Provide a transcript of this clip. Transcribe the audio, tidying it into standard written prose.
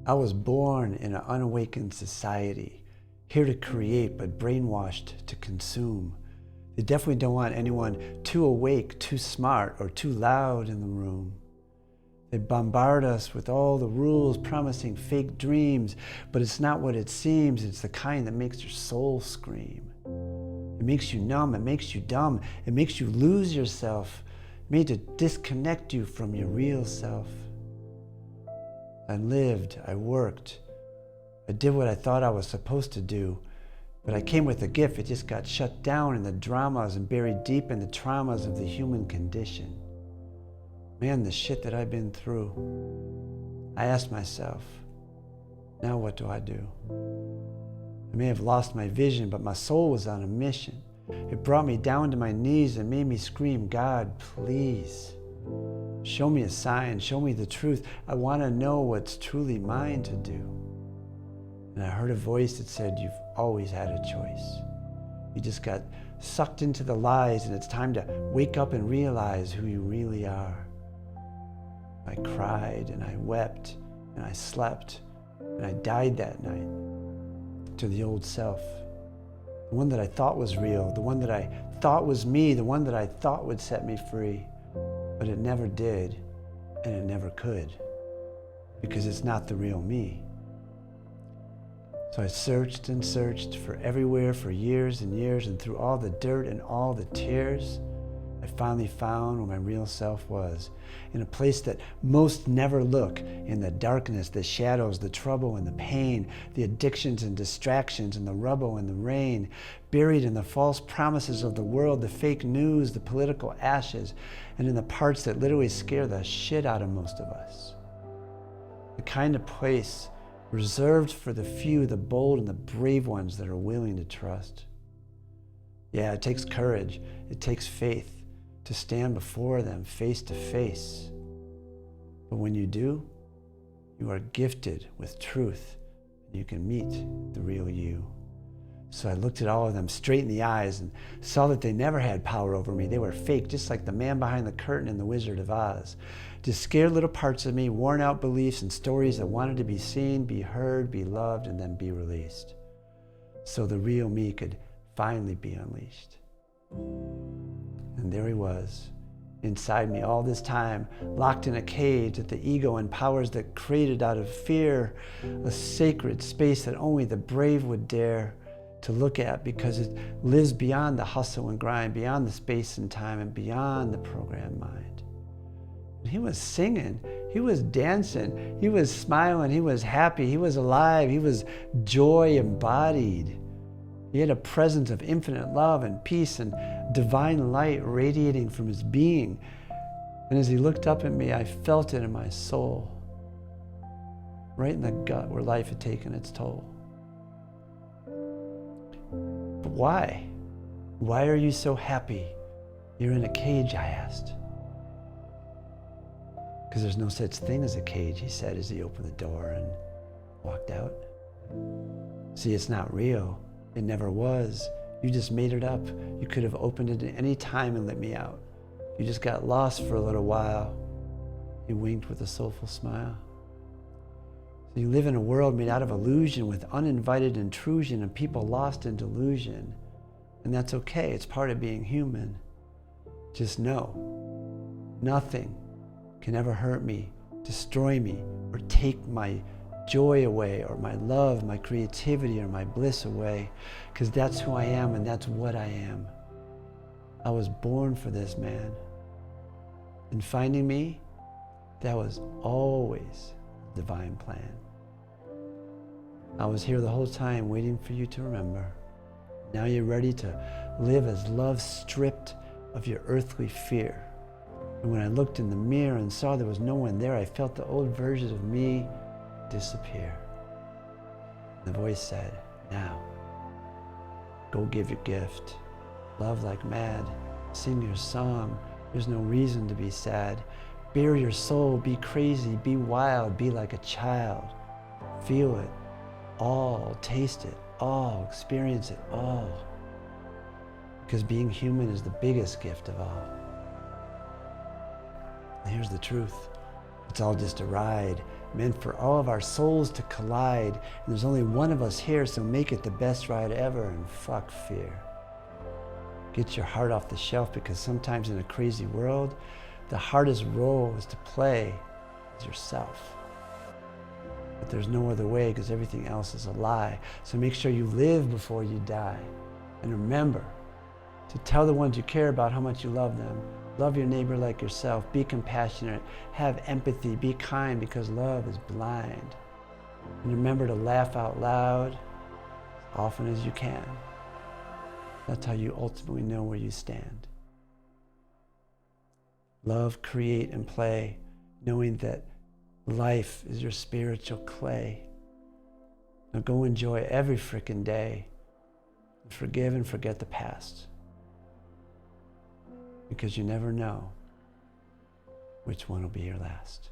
I was born in an unawakened society, here to create but brainwashed to consume. They definitely don't want anyone too awake, too smart, or too loud in the room. They bombard us with all the rules promising fake dreams, but it's not what it seems. It's the kind that makes your soul scream. It makes you numb, it makes you dumb, it makes you lose yourself, made to disconnect you from your real self. I lived, I worked, I did what I thought I was supposed to do, but I came with a gift. It just got shut down in the dramas and buried deep in the traumas of the human condition. Man, the shit that I've been through. I asked myself, now what do I do? I may have lost my vision, but my soul was on a mission. It brought me down to my knees and made me scream, God, please. Show me a sign, show me the truth. I want to know what's truly mine to do. And I heard a voice that said, you've always had a choice. You just got sucked into the lies, and it's time to wake up and realize who you really are. I cried and I wept and I slept and I died that night to the old self. The one that I thought was real, the one that I thought was me, the one that I thought would set me free. But it never did, and it never could, because it's not the real me. So I searched and searched for everywhere for years and years, and through all the dirt and all the tears, I finally found where my real self was, in a place that most never look, in the darkness, the shadows, the trouble and the pain, the addictions and distractions and the rubble and the rain, buried in the false promises of the world, the fake news, the political ashes, and in the parts that literally scare the shit out of most of us. The kind of place reserved for the few, the bold and the brave ones that are willing to trust. Yeah, it takes courage, it takes faith to stand before them face to face. But when you do, you are gifted with truth, and you can meet the real you. So I looked at all of them straight in the eyes and saw that they never had power over me. They were fake, just like the man behind the curtain in The Wizard of Oz. Just scared little parts of me, worn out beliefs and stories that wanted to be seen, be heard, be loved, and then be released. So the real me could finally be unleashed. And there he was, inside me all this time, locked in a cage that the ego and powers that created out of fear, a sacred space that only the brave would dare to look at, because it lives beyond the hustle and grind, beyond the space and time, and beyond the programmed mind. And he was singing, he was dancing, he was smiling, he was happy, he was alive, he was joy embodied. He had a presence of infinite love and peace and divine light radiating from his being. And as he looked up at me, I felt it in my soul, right in the gut where life had taken its toll. But why? Why are you so happy? You're in a cage, I asked. Because there's no such thing as a cage, he said as he opened the door and walked out. See, it's not real. It never was. You just made it up. You could have opened it at any time and let me out. You just got lost for a little while. He winked with a soulful smile. So you live in a world made out of illusion with uninvited intrusion and people lost in delusion. And that's okay. It's part of being human. Just know, nothing can ever hurt me, destroy me, or take my joy away, or my love, my creativity, or my bliss away, because that's who I am and that's what I am. I was born for this, man. And finding me, that was always the divine plan. I was here the whole time waiting for you to remember. Now you're ready to live as love stripped of your earthly fear. And when I looked in the mirror and saw there was no one there, I felt the old version of me disappear. The voice said, now, go give your gift. Love like mad. Sing your song. There's no reason to be sad. Bare your soul. Be crazy. Be wild. Be like a child. Feel it all. Taste it all. Experience it all. Because being human is the biggest gift of all. And here's the truth. It's all just a ride. meant for all of our souls to collide. And there's only one of us here, so make it the best ride ever and fuck fear. Get your heart off the shelf, because sometimes in a crazy world, the hardest role is to play is yourself. But there's no other way, because everything else is a lie. So make sure you live before you die. And remember to tell the ones you care about how much you love them. Love your neighbor like yourself. Be compassionate. Have empathy. Be kind, because love is blind. And remember to laugh out loud as often as you can. That's how you ultimately know where you stand. Love, create, and play, knowing that life is your spiritual clay. Now go enjoy every frickin' day. And forgive and forget the past. Because you never know which one will be your last.